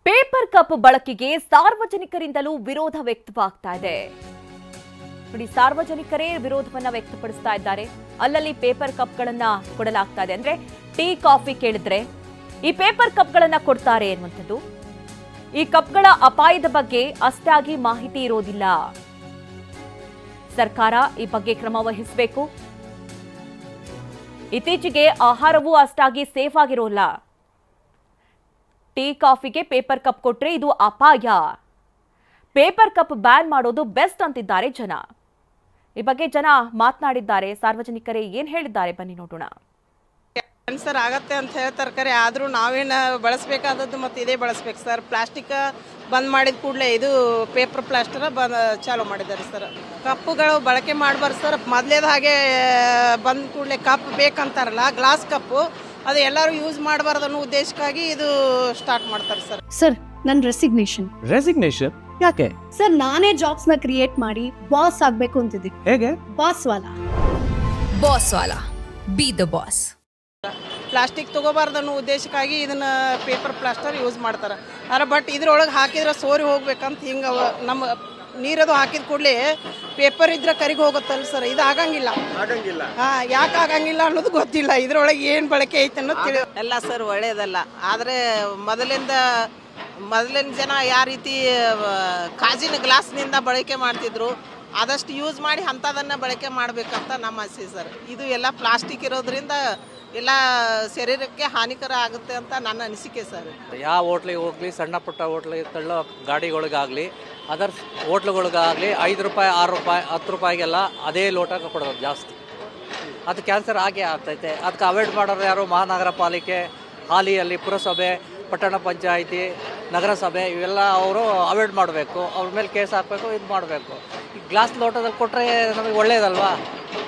Paper cup ಬಳಕೆಗೆ ಸಾರ್ವಜನಿಕರಿಂದಲೂ ವಿರೋಧ ವ್ಯಕ್ತವಾಗ್ತಾ ಇದೆ. ನೋಡಿ, ಸಾರ್ವಜನಿಕರೇ ವಿರೋಧವನ್ನ ವ್ಯಕ್ತಪಡಿಸ್ತಾ ಇದ್ದಾರೆ. ಅಲ್ಲಲ್ಲಿ ಪೇಪರ್ ಕಪ್ಗಳನ್ನ ಕೊಡಲಾಗ್ತಾ ಇದೆ. ಅಂದ್ರೆ ಟೀ ಕಾಫಿ ಕೇಳಿದ್ರೆ ಈ ಪೇಪರ್ ಕಪ್ಗಳನ್ನ ಕೊಡ್ತಾರೆ ಎನ್ನುವಂಥದ್ದು. ಈ ಕಪ್ಗಳ ಅಪಾಯದ ಬಗ್ಗೆ ಅಷ್ಟಾಗಿ ಮಾಹಿತಿ ಇರೋದಿಲ್ಲ. ಸರ್ಕಾರ ಈ ಬಗ್ಗೆ ಕ್ರಮ ವಹಿಸಬೇಕು. ಇತ್ತೀಚೆಗೆ ಆಹಾರವೂ ಅಷ್ಟಾಗಿ ಸೇಫ್ ಆಗಿರೋಲ್ಲ. ಟೀ ಕಾಫಿಗೆ ಪೇಪರ್ ಕಪ್ ಕೊಟ್ರೆ ಇದು ಅಪಾಯ. ಪೇಪರ್ ಕಪ್ ಬ್ಯಾನ್ ಮಾಡೋದು ಬೆಸ್ಟ್ ಅಂತಿದ್ದಾರೆ ಜನ. ಈ ಬಗ್ಗೆ ಜನ ಮಾತನಾಡಿದ್ದಾರೆ. ಸಾರ್ವಜನಿಕರೇ ಏನ್ ಹೇಳಿದ್ದಾರೆ ಬನ್ನಿ ನೋಡೋಣ. ಸರ್ ಆಗತ್ತೆ ಅಂತ ಹೇಳ್ತಾರೆ ಕರೆ, ಆದರೂ ನಾವೇನು ಬಳಸಬೇಕಾದದ್ದು ಮತ್ತು ಇದೇ ಬಳಸ್ಬೇಕು ಸರ್. ಪ್ಲಾಸ್ಟಿಕ್ ಬಂದ್ ಮಾಡಿದ ಕೂಡಲೇ ಇದು ಪೇಪರ್ ಪ್ಲಾಸ್ಟರ್ ಚಾಲೂ ಮಾಡಿದ್ದಾರೆ ಸರ್. ಕಪ್ಪುಗಳು ಬಳಕೆ ಮಾಡಬಾರ್ದು ಸರ್. ಮೊದಲೇದ ಹಾಗೆ ಬಂದ ಕೂಡಲೇ ಕಪ್ ಬೇಕಂತಾರಲ್ಲ, ಗ್ಲಾಸ್ ಕಪ್ಪು, ಅದು ಎಲ್ಲರೂ ಯೂಸ್ ಮಾಡಬಾರ್ದು ಅನ್ನೋ ಉದ್ದೇಶಕ್ಕಾಗಿ ಇದು ಸ್ಟಾರ್ಟ್ ಮಾಡ್ತಾರೆ ಸರ್. ಸರ್, ನನ್ನ ರೆಸಿಗ್ನೇಷನ್ ಯಾಕೆ ಸರ್? ನಾನೇ ಜಾಬ್ಸ್ ನ ಕ್ರಿಯೇಟ್ ಮಾಡಿ ಬಾಸ್ ಆಗ್ಬೇಕು ಅಂತಿದ್ದೀನಿ. ಹೇಗೆ? ಬಾಸ್ ವಾಲಾ ಬಿ ದ ಬಾಸ್. ಪ್ಲಾಸ್ಟಿಕ್ ತಗೋಬಾರ್ದು ಅನ್ನೋ ಉದ್ದೇಶಕ್ಕಾಗಿ ಇದನ್ನ ಪೇಪರ್ ಪ್ಲಾಸ್ಟರ್ ಯೂಸ್ ಮಾಡ್ತಾರೆ. ಆದರೆ ಬಟ್ ಇದ್ರೊಳಗೆ ಹಾಕಿದ್ರೆ ಸೋರಿ ಹೋಗ್ಬೇಕಂತ ಹಿಂಗೆ ನಮ್ಮ ನೀರದು ಹಾಕಿದ ಕೂಡಲೇ ಪೇಪರ್ ಇದ್ರೆ ಕರಿಗೆ ಹೋಗುತ್ತಲ್ಲ ಸರ್, ಇದು ಆಗಂಗಿಲ್ಲ. ಯಾಕೆ ಆಗಂಗಿಲ್ಲ ಅನ್ನೋದು ಗೊತ್ತಿಲ್ಲ. ಇದ್ರೊಳಗೆ ಏನು ಬಳಕೆ ಐತೆ ಅನ್ನೋದು ತಿಳಿ ಎಲ್ಲ ಸರ್ ಒಳ್ಳೇದಲ್ಲ. ಆದರೆ ಮೊದಲಿನ ಜನ ಯಾವ ರೀತಿ ಕಾಜಿನ ಗ್ಲಾಸ್ನಿಂದ ಬಳಕೆ ಮಾಡ್ತಿದ್ರು, ಆದಷ್ಟು ಯೂಸ್ ಮಾಡಿ ಅಂಥದನ್ನು ಬಳಕೆ ಮಾಡಬೇಕಂತ ನಮ್ಮ ಆಸೆ ಸರ್. ಇದು ಎಲ್ಲ ಪ್ಲಾಸ್ಟಿಕ್ ಇರೋದ್ರಿಂದ ಎಲ್ಲ ಶರೀರಕ್ಕೆ ಹಾನಿಕರ ಆಗುತ್ತೆ ಅಂತ ನನ್ನ ಅನಿಸಿಕೆ ಸರ್. ಯಾವ ಹೋಟ್ಲಿಗೆ ಹೋಗಲಿ, ಸಣ್ಣ ಪುಟ್ಟ ಹೋಟ್ಲಿಗೆ ತಳ್ಳೋ ಗಾಡಿಗಳಿಗಾಗಲಿ, ಅದರ್ಸ್ ಹೋಟ್ಲುಗಳಿಗಾಗಲಿ 5 ರೂಪಾಯಿ 6 ರೂಪಾಯಿ 10 ರೂಪಾಯಿಗೆಲ್ಲ ಅದೇ ಲೋಟ ಕೊಡೋದು ಜಾಸ್ತಿ. ಅದು ಕ್ಯಾನ್ಸರ್ ಆಗೇ ಆಗ್ತೈತೆ. ಅದಕ್ಕೆ ಅವಾಯ್ಡ್ ಮಾಡೋರು ಯಾರು? ಮಹಾನಗರ ಪಾಲಿಕೆ, ಹಾಲಿಯಲ್ಲಿ ಪುರಸಭೆ, ಪಟ್ಟಣ ಪಂಚಾಯಿತಿ, ನಗರಸಭೆ, ಇವೆಲ್ಲ ಅವರು ಅವಾಯ್ಡ್ ಮಾಡಬೇಕು. ಅವ್ರ ಮೇಲೆ ಕೇಸ್ ಹಾಕಬೇಕು, ಇದು ಮಾಡಬೇಕು. ಈ ಗ್ಲಾಸ್ ಲೋಟದಲ್ಲಿ ಕೊಟ್ಟರೆ ನಮಗೆ ಒಳ್ಳೇದಲ್ವಾ?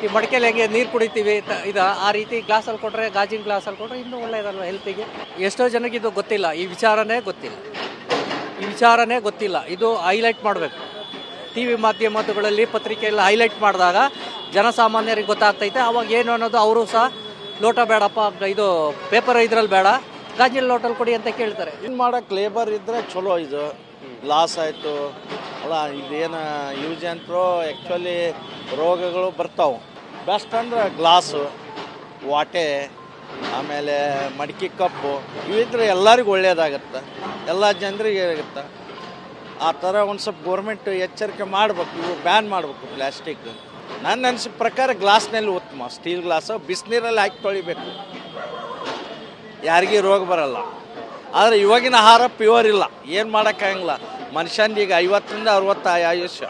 ಈ ಮಡಿಕೆಯಲ್ಲಿ ಹೆಂಗೆ ನೀರು ಕುಡಿತೀವಿ ಇದು ಆ ರೀತಿ ಗ್ಲಾಸಲ್ಲಿ ಕೊಟ್ಟರೆ, ಗಾಜಿನ ಗ್ಲಾಸಲ್ಲಿ ಕೊಟ್ಟರೆ ಇನ್ನೂ ಒಳ್ಳೇದಲ್ವ ಹೆಲ್ತಿಗೆ. ಎಷ್ಟೋ ಜನಕ್ಕೆ ಇದು ಗೊತ್ತಿಲ್ಲ. ಈ ವಿಚಾರನೇ ಗೊತ್ತಿಲ್ಲ. ಇದು ಹೈಲೈಟ್ ಮಾಡಬೇಕು. ಟಿ ವಿ ಮಾಧ್ಯಮಗಳಲ್ಲಿ, ಪತ್ರಿಕೆಯಲ್ಲಿ ಹೈಲೈಟ್ ಮಾಡಿದಾಗ ಜನಸಾಮಾನ್ಯರಿಗೆ ಗೊತ್ತಾಗ್ತೈತೆ. ಅವಾಗ ಏನು ಅನ್ನೋದು ಅವರು ಸಹ ಲೋಟ ಬೇಡಪ್ಪ, ಇದು ಪೇಪರ್ ಇದ್ರಲ್ಲಿ ಬೇಡ, ಗಾಜಿನ ಲೋಟಲ್ಲಿ ಕೊಡಿ ಅಂತ ಕೇಳ್ತಾರೆ. ಏನು ಮಾಡೋಕ್ಕೆ ಲೇಬರ್ ಇದ್ದರೆ ಚಲೋ. ಇದು ಲಾಸ್ ಆಯಿತು ಅಲ್ಲ, ಇದೇನು ಯೂಸ್ ಅಂತರೂ ಆ್ಯಕ್ಚುಲಿ ರೋಗಗಳು ಬರ್ತಾವೆ. ಬೆಸ್ಟ್ ಅಂದ್ರೆ ಗ್ಲಾಸು, ವಾಟೆ, ಆಮೇಲೆ ಮಡಿಕೆ ಕಪ್ಪು, ಇವಿದ್ರೆ ಎಲ್ಲರಿಗೂ ಒಳ್ಳೆಯದಾಗತ್ತೆ, ಎಲ್ಲ ಜನರಿಗೆ ಆಗುತ್ತೆ. ಆ ಥರ ಒಂದು ಸ್ವಲ್ಪ ಗೋರ್ಮೆಂಟ್ ಎಚ್ಚರಿಕೆ ಮಾಡಬೇಕು. ಇವು ಬ್ಯಾನ್ ಮಾಡಬೇಕು ಪ್ಲಾಸ್ಟಿಕ್. ನನ್ನ ಅನಿಸಿದ ಪ್ರಕಾರ ಗ್ಲಾಸ್ನಲ್ಲಿ ಉತ್ತಮ. ಸ್ಟೀಲ್ ಗ್ಲಾಸು ಬಿಸಿನೀರಲ್ಲಿ ಹಾಕಿ ತೊಳಿಬೇಕು, ಯಾರಿಗೂ ರೋಗ ಬರಲ್ಲ. ಆದರೆ ಇವಾಗಿನ ಆಹಾರ ಪ್ಯೂರ್ ಇಲ್ಲ, ಏನು ಮಾಡೋಕ್ಕಾಗಂಗಿಲ್ಲ. ಮನುಷ್ಯನಿಗೆ 50 ರಿಂದ 60 ಆಯುಷ್ಯ.